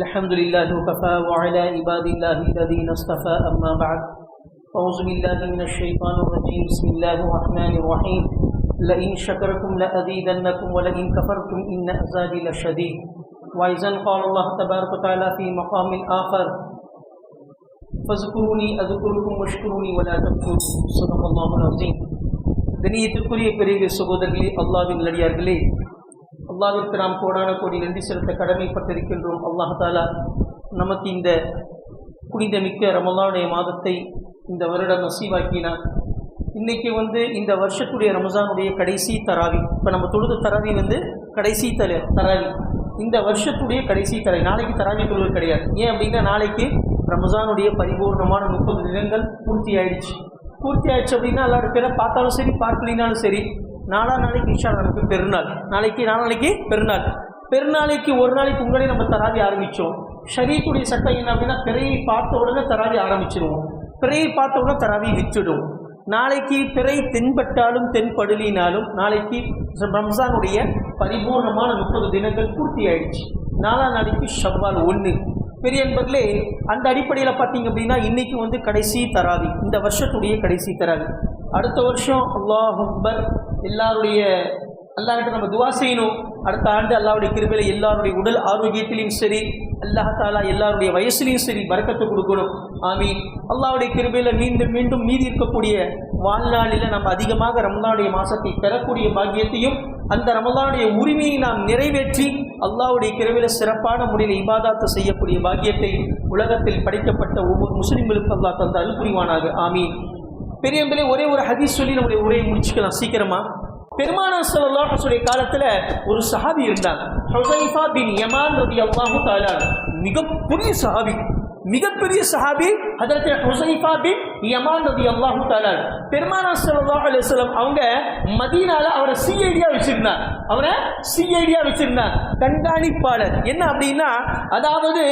الحمد لله وكفى وعلى عباد الله الذين اصطفى أما بعد أعوذ بالله من الشيطان الرجيم بسم الله الرحمن الرحيم لئن شكرتم لأزيدنكم ولئن كفرتم إن عذابي لشديد وإذا قال الله تبارك وتعالى في مقام آخر فاذكروني أذكركم واشكروني ولا تكفرون صدق الله العظيم. கண்ணியத்திற்குரிய பெரிய சகோதரர்களே, அல்லாஹ்வின் நல்லடியார்களே, அல்லாஹ்விற்கு நாம் கோடான கோடி நன்றி செலுத்த கடமைப்பட்டிருக்கின்றோம். அல்லாஹ் தஆலா நமக்கு இந்த புனிதமிக்க ரமலானுடைய மாதத்தை இந்த வருடம் நசீவாக்கினார். இன்றைக்கி இந்த வருஷத்துடைய ரமஜானுடைய கடைசி தராவி. இப்போ நம்ம தொழுது தராவி கடைசி தராவி, இந்த வருஷத்துடைய கடைசி தராவி. நாளைக்கு தராவி தொழுது கிடையாது. ஏன் அப்படின்னா நாளைக்கு ரமஜானுடைய பரிபூர்ணமான 30 தினங்கள் பூர்த்தி ஆயிடுச்சு அப்படின்னா எல்லாரும் பேரை பார்த்தாலும் சரி பார்க்கலினாலும் சரி, நாளைக்கு இன்ஷா நமக்கு பெருநாள். நாளைக்கு பெருநாளைக்கு ஒரு நாளைக்கு முன்னாடி நம்ம தராவி ஆரம்பித்தோம். ஷரீத்துடைய சட்டம் என்ன அப்படின்னா பிறையை பார்த்த உடனே தராவி ஆரம்பிச்சிடுவோம், பிறையை பார்த்த உடனே தராவி விட்டுடும். நாளைக்கு பிறை தென்பட்டாலும் தென்படலினாலும் நாளைக்கு ரம்ஜானுடைய பரிபூர்ணமான 30 தினங்கள் பூர்த்தி ஆயிடுச்சு. நாளைக்கு ஷவ்வால் 1. பெரிய என்பதிலே அந்த அடிப்படையில் பார்த்தீங்க அப்படின்னா இன்றைக்கி கடைசி தராவி, இந்த வருஷத்துடைய கடைசி தராவி. அடுத்த வருஷம் அல்லாஹ் அக்பர், அல்லாஹ்கிட்ட நம்ம துவா செய்யணும். அடுத்த ஆண்டு அல்லாஹ்வுடைய கிருபையில் எல்லாருடைய உடல் ஆரோக்கியத்திலையும் சரி, அல்லாஹ் தஆலா எல்லாருடைய வயசுலையும் சரி பரக்கத்தை கொடுக்கணும். ஆமீன். அல்லாஹ்வுடைய கிருபையில் மீண்டும் மீதி இருக்கக்கூடிய வாழ்நாளில் நம்ம அதிகமாக ரமலானுடைய மாதத்தை பெறக்கூடிய பாக்கியத்தையும் அந்த ரமலானுடைய உரிமையை நாம் நிறைவேற்றி அல்லாஹ்வுடைய கிருபையில் சிறப்பான முறையில் இபாதத்தை செய்யக்கூடிய பாக்கியத்தை உலகத்தில் படைக்கப்பட்ட ஒவ்வொரு முஸ்லிம்களுக்கும் அல்லாஹ் தந்தால் புரிவானாக. ஆமீன். பெரியவர்களே, ஒரே ஒரு ஹதீஸ் சொல்லி நம்முடைய உரையை முடிச்சுக்கலாம் சீக்கிரமா. பெருமானார் ஸல்லல்லாஹு அலைஹி வஸல்லம் காலத்தில் ஒரு சஹாபி இருந்தாங்க, ஹுஸைஃபா பின் யமான் ரலியல்லாஹு தஆலா. மிகப்பெரிய சஹாபி ஹஜ்ரத் ஹுஸைஃபா பின் யமான் ரலியல்லாஹு தஆலா. பெருமானார் ஸல்லல்லாஹு அலைஹி வஸல்லம் அவங்க மதீனால அவரை சிஐடியா வச்சிருந்தாங்க, கண்காணிப்பாளர். என்ன அப்படின்னா, அதாவது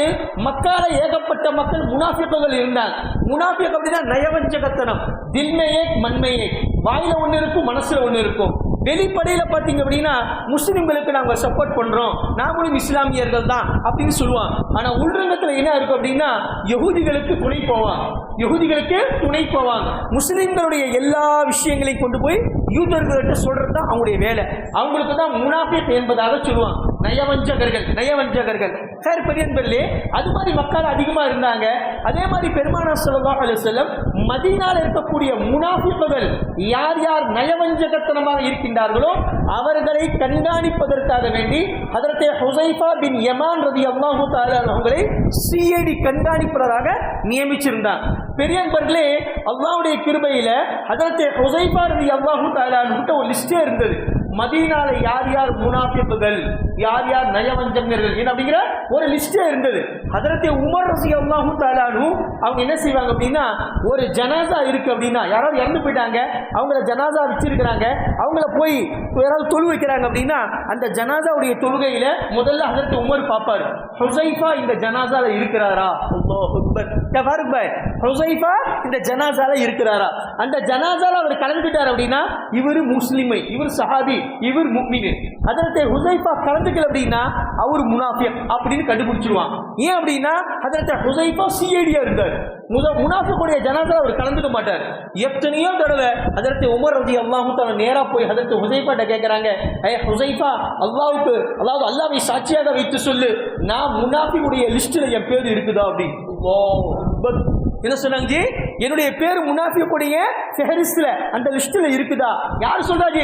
மக்கால ஏகப்பட்ட மக்கள் முனாஃபிக்குகள் இருந்தாங்க. முனாஃபிக் அப்படின்னா நயவஞ்சகத்தனம், தில்மையே மண்மையே, வாயில ஒன்று இருக்கும் மனசுல ஒன்று இருக்கும். வெளிப்படையில் பார்த்தீங்க அப்படின்னா முஸ்லிம்களுக்கு நாங்கள் சப்போர்ட் பண்ணுறோம், நாங்களும் இஸ்லாமியர்கள் தான் அப்படின்னு சொல்லுவாங்க. ஆனால் உள்ரங்கத்தில் என்ன இருக்கும் அப்படின்னா யகூதிகளுக்கு துணை போவாங்க. முஸ்லிம்களுடைய எல்லா விஷயங்களையும் கொண்டு போய் யூதர்கள்ட்ட சொல்றது தான் அவங்களுடைய வேலை. அவங்களுக்கு தான் முனாஃபிக் என்பதாக சொல்லுவாங்க, நயவஞ்சகர்கள். சார் பெரியன்பர்களே, அது மாதிரி மக்கள் அதிகமாக இருந்தாங்க. அதே மாதிரி பெருமானார் ஸல்லல்லாஹு அலைஹி வஸல்லம் மதீனால இருக்கக்கூடிய முனாஃபிக்குகள் யார் நயவஞ்சகத்தனமாக இருக்கின்றார்களோ அவர்களை கண்காணிப்பதற்காக வேண்டி ஹஜ்ரத் ஹுஸைஃபா பின் யமான் ரலியல்லாஹு தஆலா அவர்களை சிஐடி கண்காணிப்பாளராக நியமிச்சிருந்தார். பெரியவர்களே, அல்லாஹ்வுடைய கிருபையில ஹஜ்ரத் ஹுஸைஃபா ரலியல்லாஹு தஆலா கிட்ட ஒரு லிஸ்டே இருந்தது. மதீனால யார் முனாஃபிக்குகள், யார் நயவஞ்சகர்கள் அப்படிங்கிற ஒரு லிஸ்டே இருந்தது. ஹஜ்ரத் உமர் ரலியல்லாஹு தஆலா அவங்க என்ன செய்வாங்க அப்படின்னா, ஒரு ஜனாசா இருக்கு அப்படின்னா, யாராவது இறந்து போயிட்டாங்க, அவங்கள ஜனாசா வச்சிருக்கிறாங்க, அவங்கள போய் யாராவது தொழு வைக்கிறாங்க அப்படின்னா அந்த ஜனாசாவுடைய தொழுகையில முதல்ல ஹஜ்ரத் உமர் பார்ப்பாரு, ஹுஸைஃபா இந்த ஜனாசால இருக்கிறாரா, ஹுஸைஃபா இந்த ஜனாசால இருக்கிறாரா. அந்த ஜனாசால அவர் கலந்துட்டார் அப்படின்னா இவர் முஸ்லிமை, இவர் சஹாபி, இவர் முஃமின். ஹஜ்ரத் ஹுஸைஃபா கலந்துக்கல அப்படின்னா அவர் முனாஃபிக் அப்படின்னு கண்டுபிடிச்சிருவான். ஏன் அப்படின்னா ஹஜ்ரத் ஹுஸைஃபா சிஐடியா இருந்தார். முனாஃபிக்குடைய ஜனாசால அவர் கலந்துக்க மாட்டார். எத்தனையோ தடவை ஹஜ்ரத் உமர் ரலியல்லாஹு தஆலா நேரா போய் ஹஜ்ரத் ஹுஸைஃபாட்ட கேட்கறாங்க, ஹுஸைஃபா, அல்லாஹ்வை சாட்சியாக வைத்து சொல்லு, நான் முனாஃபிக்குடைய லிஸ்ட்ல என் பேர் இருக்குதா அப்படின்னு. என்ன சொன்னாங்க, என்னுடைய பேர் முனாஃபிக்குடைய ஃபஹரிஸ்ட்ல அந்த லிஸ்ட்ல இருக்குதா? யார் சொல்றாங்க?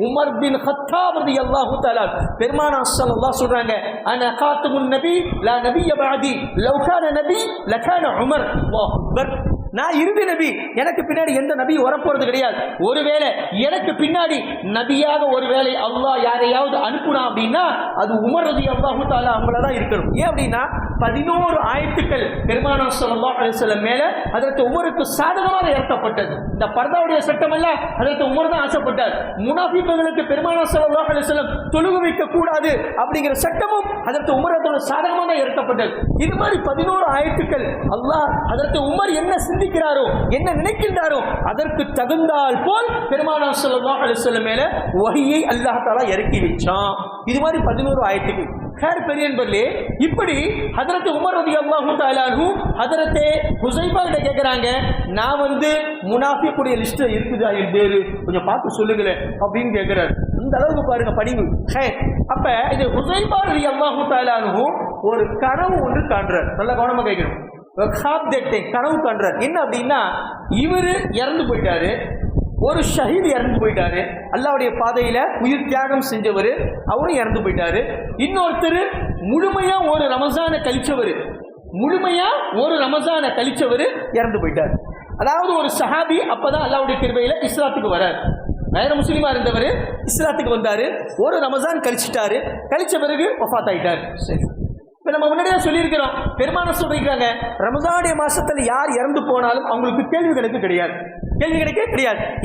உமர் பின் கத்தாப் ரலியல்லாஹு தஆலா. பெருமானார் ஸல்லல்லாஹு சொல்றாங்க, அன காத்துமுன் நபி லா நபிய பஅதி லவ் கான நபி லகான உமர். அல்லாஹ் அக்பர். நான் இறுதி நபி, எனக்கு பின்னாடி எந்த நபி வரப்போறது கிடையாது. ஒருவேளை எனக்கு பின்னாடி நபியாக ஒருவேளை அல்லாஹ் யாரையாவது அனுப்புனா அப்படின்னா அது உமர் ரலியல்லாஹு தஆலா அவங்கள தான் இருக்கணும். ஏன் அப்படின்னா 11 ஆயத்துக்கள் பெருமானார் ஸல்லல்லாஹு அலைஹி வஸல்லம் மேல ஹஜ்ரத் உமருக்கு சாதகமாக இறக்கப்பட்டது. இந்த பர்தாவுடைய சட்டம் எல்லாம் ஹஜ்ரத் உமர் தான் ஆசைப்பட்டார். முனாஃபிக்குகளுக்கு பெருமானார் ஸல்லல்லாஹு அலைஹி வஸல்லம் தொழுகை வைக்க கூடாது அப்படிங்கிற சட்டமும் ஹஜ்ரத் உமருக்கு சாதகமாக இறக்கப்பட்டது. இது மாதிரி 11 ஆயத்துக்கள் அல்லாஹ் ஹஜ்ரத் உமர் என்ன சிந்திக்கிறாரோ, என்ன நினைக்கின்றாரோ அதற்கு தகுந்தால் போல் பெருமானார் ஸல்லல்லாஹு அலைஹி வஸல்லம் மேல வஹியை அல்லாஹ் தஆலா இறக்கி வச்சான். இது மாதிரி 11 ஆயத்துக்கு பெரியன்பர்லே. இப்படி ஹதரத் உமர் ரலியல்லாஹு தஆலா அன்ஹு ஹதரத் ஹுஸைஃபா கிட்ட கேட்கறாங்க, நான் முனாஃபிக்குடைய லிஸ்ட்ல இருக்குதா என் பேரு, கொஞ்சம் பார்த்து சொல்லுங்களேன் அப்படின்னு கேட்கிறார். இந்த அளவுக்கு பாருங்க பணிவு. அப்ப இது ஹுஸைஃபா ரலியல்லாஹு தஆலா அன்ஹு ஒரு கனவு ஒன்று காண்றார். நல்ல கவனமா கேட்கணும். கனவு காண்றார். என்ன அப்படின்னா, இவரு இறந்து போயிட்டாரு, ஒரு ஷஹீத் இறந்து போயிட்டாரு, அல்லாஹ்வுடைய பாதையில உயிர் தியாகம் செஞ்சவர், அவரும் இறந்து போயிட்டாரு. இன்னொருத்தர் முழுமையா ஒரு ரமஸானை கழிச்சவர் இறந்து போயிட்டார். அதாவது ஒரு சஹாபி அப்பதான் அல்லாஹ்வுடைய கிருபையில இஸ்லாத்துக்கு வரார். வேற முஸ்லிமா இருந்தவர் இஸ்லாத்துக்கு வந்தாரு, ஒரு ரமஸான் கழிச்சிட்டாரு, கழிச்ச பிறகு வஃபாத் ஆயிட்டார். சரி, இப்ப நம்ம முன்னாடியே சொல்லியிருக்கிறோம், பெருமானார் சொல்லியிருக்காங்க, ரமஸானுடைய மாசத்துல யார் இறந்து போனாலும் அவங்களுக்கு கேள்வி கணக்கே கிடையாது.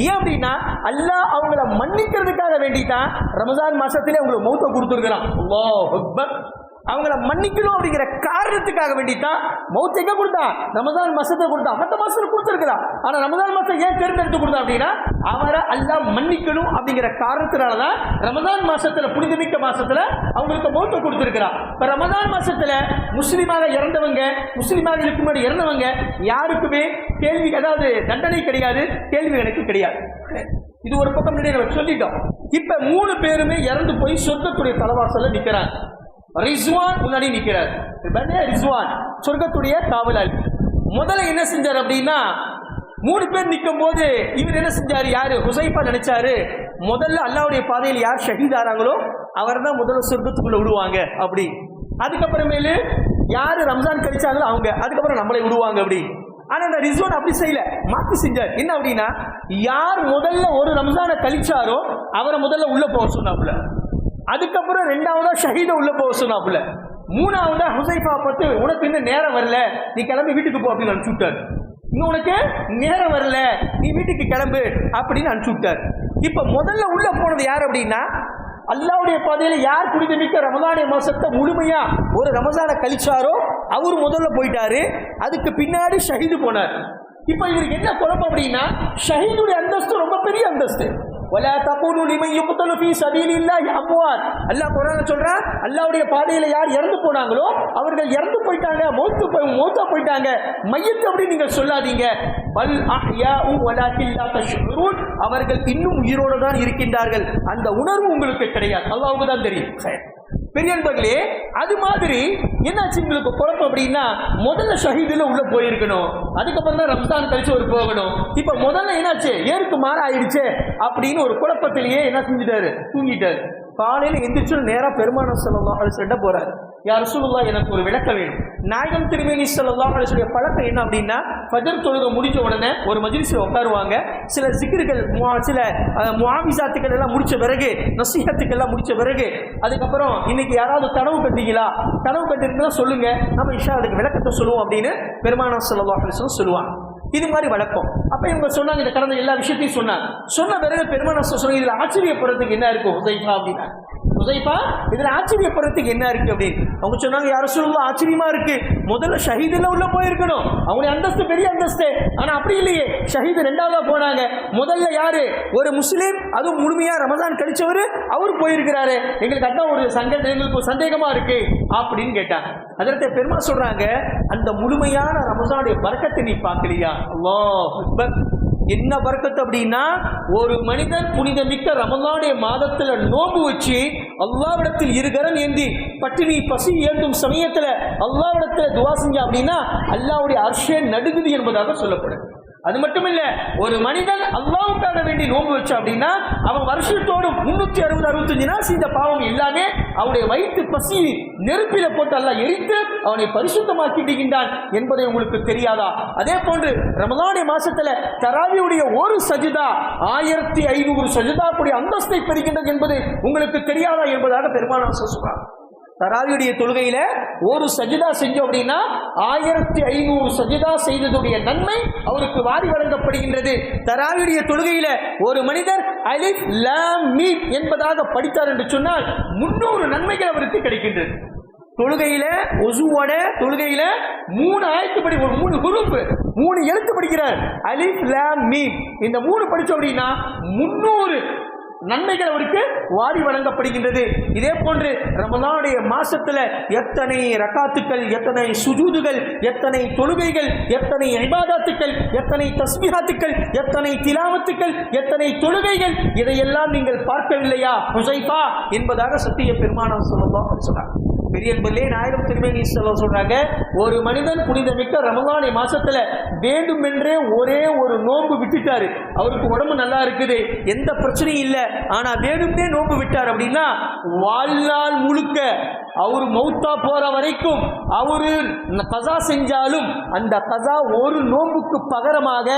ஏன் அப்படின்னா, அல்லாஹ் அவங்கள மன்னிக்கிறதுக்காக வேண்டிதான் ரமஸான் மாசத்திலே அவங்களுக்கு மௌத்தை கொடுத்துருக்கிறான். அல்லாஹ் அக்பர். அவங்கள மன்னிக்கணும் அப்படிங்கிற காரணத்துக்காக வேண்டித்தான் மௌத் எங்க கொடுத்தான், ரமஸான் மாசத்தை கொடுத்தான். மற்ற மாசத்துல கொடுத்துருக்கிறான், ஆனா ரமஸான் மாசம் ஏன் தேர்ந்தெடுத்து கொடுத்தான் அப்படின்னா, அவரை அல்லாஹ் மன்னிக்கணும் அப்படிங்கிற காரணத்தினாலதான் ரமஸான் மாசத்துல, புனிதமிக்க மாசத்துல அவங்களுக்கு மௌத்தை கொடுத்திருக்கிறான். இப்ப ரமஸான் மாசத்துல முஸ்லிமாக இறந்தவங்க, முஸ்லிமாக இதுக்கு முன்னாடி இறந்தவங்க யாருக்குமே கேள்வி, அதாவது தண்டனை கிடையாது, கேள்வி எனக்கு கிடையாது. இது ஒரு பக்கம் நம்ம சொல்லிட்டோம். இப்ப 3 பேருமே இறந்து போய் சொர்க்கத்துடைய தலைவாசல்ல நிக்கிறாங்க. ரிஸ்வான் முன்னாடி நிற்கிறார். ரிஸ்வான் சொர்க்கத்துடைய காவலாளி. முதல்ல என்ன செஞ்சார் அப்படின்னா, 3 பேர் நிற்கும் போது இவர் என்ன செஞ்சார், யாரு ஹுஸைஃபா நினைச்சாரு, முதல்ல அல்லாஹ்வுடைய பாதையில் யார் ஷஹீதாராங்களோ அவர் தான் முதல்ல சொர்க்கத்துக்குள்ள விடுவாங்க அப்படி. அதுக்கப்புறமேலு யாரு ரம்ஜான் கழிச்சாங்களோ அவங்க, அதுக்கப்புறம் நம்மளை விடுவாங்க அப்படி. ஆனா இந்த ரிஸ்வான் அப்படி செய்யல, மாத்தி செஞ்சார். என்ன அப்படின்னா, யார் முதல்ல ஒரு ரம்ஜானை கழிச்சாரோ அவரை முதல்ல உள்ள போக சொன்னாப்புல, அதுக்கப்புறம் 2ஆவதா ஷஹீத உள்ள போக சொன்னாப்புல, 3ஆவதா ஹுஸைஃபா பார்த்து, உனக்கு இன்னும் நேரம் வரல, நீ கிளம்பி வீட்டுக்கு போ அப்படின்னு அனுப்பிச்சு விட்டார். இன்னும் உனக்கு நேரம் வரல, நீ வீட்டுக்கு கிளம்பு அப்படின்னு அனுப்பிச்சு விட்டார். இப்ப முதல்ல உள்ள போனது யார் அப்படின்னா, அல்லாஹ்வுடைய பாதையில யார் புனிதமிக்க ரமஸானுடைய மாசத்தை முழுமையா ஒரு ரமஸானை கழிச்சாரோ அவர் முதல்ல போயிட்டாரு. அதுக்கு பின்னாடி ஷஹீது போனார். இப்ப இவருக்கு என்ன குழப்பம் அப்படின்னா, ஷஹீதுடைய அந்தஸ்து ரொம்ப பெரிய அந்தஸ்து. ولا تقولوا لمن يقتل في سبيل الله اموات. அல்லாஹ் குர்ஆன்ல சொல்றான், அல்லாஹ்வுடைய பாதையில யார் இறந்து போனாங்களோ அவர்கள் இறந்து போயிட்டாங்க, மௌத்தா போயிட்டாங்க, மையத் அப்படி நீங்க சொல்லாதீங்க. பல் அஹ்யாஉ வலாக்கின் லா தஷ்உரூன். அவர்கள் இன்னும் உயிரோடு தான் இருக்கின்றார்கள், அந்த உணர்வு உங்களுக்கு கிடையாது, அல்லாஹ்வுக்கு தான் தெரியும். பெரியன்பர்களே, அது மாதிரி என்னாச்சு உங்களுக்கு குழப்பம் அப்படின்னா, முதல்ல ஷஹீதுல உள்ள போயிருக்கணும், அதுக்கப்புறம் தான் ரம்ஜான் கழிச்சு ஒரு போகணும். இப்ப முதல்ல என்னாச்சு, ஏருக்கு மாற ஆயிடுச்சு அப்படின்னு ஒரு குழப்பத்திலேயே என்ன செஞ்சுட்டாரு, தூங்கிட்டாரு. காலையில எந்திரிச்சு நேரா பெருமானார் ஸல்லல்லாஹு அலைஹி வஸல்லம் போறாரு. யா ரசூலுல்லாஹ், எனக்கு ஒரு விளக்கம் வேணும். நாயகம் திருமேனி ஸல்லல்லாஹு அலைஹி வஸல்லம் பழக்கம் என்ன அப்படின்னா, ஃபஜர் தொழுகை முடிஞ்ச உடனே ஒரு மஜ்லிஸ்ல உட்காருவாங்க, சில சிக்ருகள், சில முஆவிஸாத்துக்கள் எல்லாம் முடிச்ச பிறகு, நசீஹத்துக்கள் எல்லாம் முடிச்ச பிறகு, அதுக்கப்புறம் இன்னைக்கு யாராவது கனவு கண்டீங்களா, கனவு கண்டிருந்தா சொல்லுங்க, நம்ம இன்ஷா அதுக்கு விளக்கத்தை சொல்லுவோம் அப்படின்னு பெருமானார் ஸல்லல்லாஹு அலைஹி வஸல்லம் சொல்லுவாங்க. இது மாதிரி வழக்கம். அப்ப இவங்க சொன்னாங்க, இந்த கடந்த எல்லா விஷயத்தையும் சொன்னாங்க. சொன்ன பிறகு பெருமானார் சொன்னாங்க, இதுல ஆச்சரியப்படுறதுக்கு என்ன இருக்கு ஹுஸைஃபா அப்படின்னா, ஹுஸைஃபா இதுல ஆச்சரியப்படுறதுக்கு என்ன இருக்கு அப்படின்னு அவங்க சொன்னாங்க, யா ரசூலுல்லாஹ் ஆச்சரியமா இருக்கு, முதல்ல ஷஹீதுல உள்ள போயிருக்கணும், அவங்களுடைய அந்தஸ்து பெரிய அந்தஸ்து, ஆனா அப்படி இல்லையே, ஷஹீது 2ஆவதா போனாங்க. முதல்ல யாரு, ஒரு முஸ்லீம், அதுவும் முழுமையா ரமஸான் கழிச்சவரு, அவர் போயிருக்கிறாரு, எங்களுக்கு அதான் ஒரு எங்களுக்கு சந்தேகமா இருக்கு அப்படின்னு கேட்டாங்க. அதற்கு பெருமா சொல்றாங்க, அந்த முழுமையான ரமஸானுடைய பரக்கத்தை நீ பார்க்கலையா? அல்லாஹ் அக்பர். என்ன பரக்கத்து அப்படின்னா, ஒரு மனிதன் புனிதமிக்க ரமஸானுடைய மாதத்துல நோன்பு வச்சு அல்லாஹ்விடத்தில் இருகரம் ஏந்தி பட்டினி பசி ஏந்தும் சமயத்துல அல்லாஹ்விடத்துல துஆ செஞ்சா அப்படின்னா அல்லாஹ்வுடைய அர்ஷே நடுங்குது என்பதாக சொல்லப்படுது. அது மட்டும் இல்ல, ஒரு மனிதன் அல்லாஹ்வுக்காக வேண்டி நோன்பு வச்சா அப்படின்னா அவன் வருஷத்தோடு 365 நாள் செய்த பாவம் எல்லாமே அவனுடைய வயிற்று பசி நெருப்பில போட்டு அல்லாஹ் எரித்து அவனை பரிசுத்தமாக்கி விடுகின்றான் என்பதை உங்களுக்கு தெரியாதா? அதே போன்று ரமலானுடைய மாசத்துல தராவியுடைய ஒரு சஜிதா 1500 சஜிதாவுடைய அந்தஸ்தை பெறுகின்றது என்பது உங்களுக்கு தெரியாதா என்பதாக பெருமானார் சொல்றார். தராவியுடைய தொழுகையில ஒரு சஜிதா செஞ்சோம் அப்படின்னா 1500 சஜிதா செய்ததுடைய நன்மை அவருக்கு வாரி வழங்கப்படுகின்றது. தராவியுடைய தொழுகையில ஒரு மனிதர் அலிஃப் லாம் மீம் என்பதாக படித்தார் என்று சொன்னால் 300 நன்மைகள் அவருக்கு கிடைக்கின்றது. தொழுகையில ஒசுவோட தொழுகையில 3 ஆயத்துப்படி, ஒரு 3 குரூப் 3 எழுத்து படிக்கிறார், அலிஃப் லாம் மீம். இந்த 3 படிச்சோம் அப்படின்னா 300 நன்மைகள் அவருக்கு வாரி வழங்கப்படுகின்றது. இதே போன்று ரமலானுடைய மாசத்துல எத்தனை ரகாத்துக்கள், எத்தனை சுஜூதுகள், எத்தனை தொழுகைகள், எத்தனை இபாதத்துக்கள், எத்தனை தஸ்பீஹாத்துக்கள், எத்தனை திலாவத்துக்கள், எத்தனை தொழுகைகள், இதையெல்லாம் நீங்கள் பார்க்கவில்லையா ஹுசைஃபா என்பதாக சத்திய பெருமானார் ஸல்லல்லாஹு அலைஹி வஸல்லம் பெரியன்பர்களே நாயகம் திருமேனி சொல்றாங்க, ஒரு மனிதன் புனிதமிக்க ரமலானை மாசத்துல வேண்டுமென்றே ஒரே ஒரு நோன்பு விட்டுட்டாரு, அவருக்கு உடம்பு நல்லா இருக்குது, எந்த பிரச்சனையும் இல்லை, ஆனா வேணும்னே நோன்பு விட்டார் அப்படின்னா வாழ்நாள் முழுக்க அவரு மௌத்தா போற வரைக்கும் அவரு கஸா செஞ்சாலும் அந்த கஸா ஒரு நோன்புக்கு பகரமாக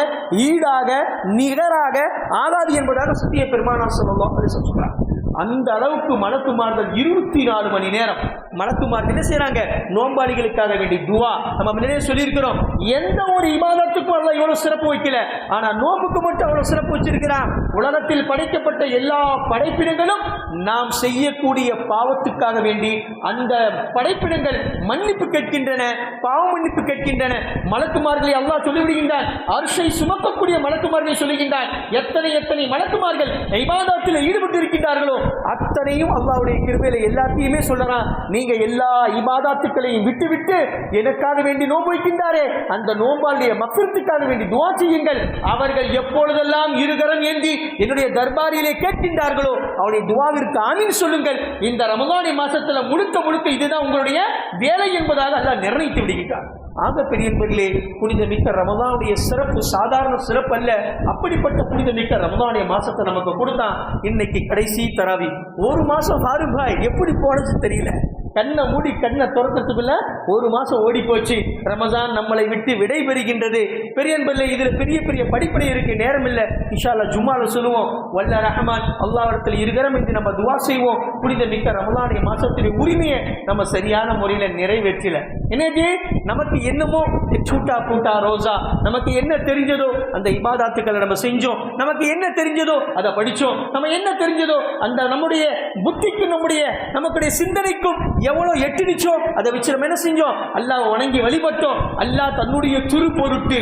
ஈடாக நிகராக ஆகாது என்பதாக சத்திய பெருமானார் ஸல்லல்லாஹு அலைஹி வஸல்லம் சொல்றாங்க. அந்த அளவுக்கு மலக்குமார்கள் 24 மணி நேரம் மலக்குமார்கள் என்ன செய்யறாங்க, நோம்பாளிகளுக்காக வேண்டி துவா. நம்ம முன்னாடியே சொல்லியிருக்கிறோம், எந்த ஒரு இபாதத்துக்கும் அல்லாஹ் இவ்வளவு சிறப்பு வைக்கல, ஆனா நோம்புக்கு மட்டும் அவ்வளவு சிறப்பு வச்சிருக்கிறான். உலகத்தில் படைக்கப்பட்ட எல்லா படைப்பினங்களும் நாம் செய்யக்கூடிய பாவத்துக்காக வேண்டி அந்த படைப்பினங்கள் மன்னிப்பு கேட்கின்றன, பாவ மன்னிப்பு கேட்கின்றன. மலக்குமார்களை அல்லாஹ் சொல்லிவிடுகின்றான், அர்ஷை சுமக்கக்கூடிய மலக்குமார்களை சொல்லுகின்றான். எத்தனை எத்தனை மலக்குமார்கள் இபாதத்தில் ஈடுபட்டு இருக்கின்றார்களோ அத்தனையும் அல்லாஹ்வுடைய கிருபையில எல்லாத்தையுமே சொல்றான். நீங்க எல்லா இபாதத்துக்களையும் விட்டு எனக்காக வேண்டி நோன்பு வைக்கின்றாரே, அந்த நோம்பாளுடைய மக்ஃபிரத்துக்காக வேண்டி துஆ செய்யுங்கள். அவர்கள் எப்பொழுதெல்லாம் இருகரம் ஏந்தி என்னுடைய தர்பாரிலே கேட்கின்றார்களோ அவருடைய துஆவிற்கு ஆமீன் சொல்லுங்கள். இந்த ரமலான் மாசத்துல முழுக்க இதுதான் உங்களுடைய வேலை என்பதாக அல்லாஹ் நிர்ணயித்து விடுகின்றார். ஆக பெரியவர்களே, புனிதமிக்க ரமலானுடைய சிறப்பு சாதாரண சிறப்பு அல்ல. அப்படிப்பட்ட புனிதமிக்க ரமலானுடைய மாசத்தை நமக்கு கொடுத்தான். இன்னைக்கு கடைசி தராவி, ஒரு மாசம் ஹாருபாய் எப்படி போனது தெரியல. கண்ணை மூடி கண்ணை துறக்கிறதுக்குள்ள ஒரு மாசம் ஓடி போச்சு. ரமஜான் நம்மளை விட்டு விடை பெறுகின்றது. பெரியன்பல்ல இதுல பெரிய பெரிய படிப்பனை இருக்கு, நேரம் இல்லை. இன்ஷா அல்லாஹ் ஜும்மால சொல்லுவோம். வல்ல ரஹ்மான் அல்லாஹ்விடத்தில் இருகரம் என்று நம்ம துஆ செய்வோம். புனித மிக்க ரமலானுடைய மாசத்துடைய உரிமையை நம்ம சரியான முறையில நிறைவேற்றல. எனவே நமக்கு என்னமோ சூட்டா பூட்டா ரோசா, நமக்கு என்ன தெரிஞ்சதோ அந்த இபாதாத்துக்களை நம்ம செஞ்சோம், நமக்கு என்ன தெரிஞ்சதோ அதை படிச்சோம், நம்ம என்ன தெரிஞ்சதோ அந்த நம்முடைய புத்திக்கும் நமக்குடைய சிந்தனைக்கும் எவ்வளவு எட்டிடுச்சோ அதை வச்சு நம்ம என்ன செஞ்சோம், அல்லாஹ் வணங்கி வழிபட்டோம். அல்லாஹ் தன்னுடைய திரு பொருட்டு,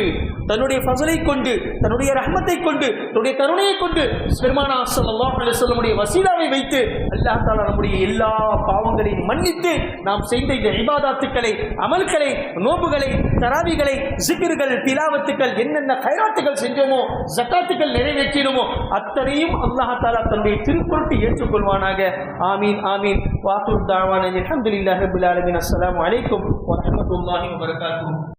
தன்னுடைய ஃபஸலை கொண்டு, தன்னுடைய ரஹ்மத்தை கொண்டு, தன்னுடைய கருணையை கொண்டு பெருமானார் ஸல்லல்லாஹு அலைஹி வஸல்லம் வசீலாவை வைத்து அல்லாஹ் தஆலா நம்முடைய எல்லா பாவங்களையும் மன்னித்து நாம் செய்த இந்த இபாதத்துக்களை, அமல்களை, நோன்புகளை, தராவிகளை, ஜிக்ர்கள், திலாவத்துக்கள், என்னென்ன கைராத்துகள் செஞ்சோமோ, ஜகாத்துகள் நிறைவேற்றினோமோ அத்தனையும் அல்லாஹ் தஆலா தன்னுடைய திருப்பொருட்டு ஏற்றுக்கொள்வானாக. ஆமீன் ஆமீன். வாகுர் தாவானா அல்ஹம்துலில்லாஹி ரப்பில் ஆலமீன். அஸ்ஸலாமு அலைக்கும் வரஹ்மத்துல்லாஹி வபரகாத்துஹு.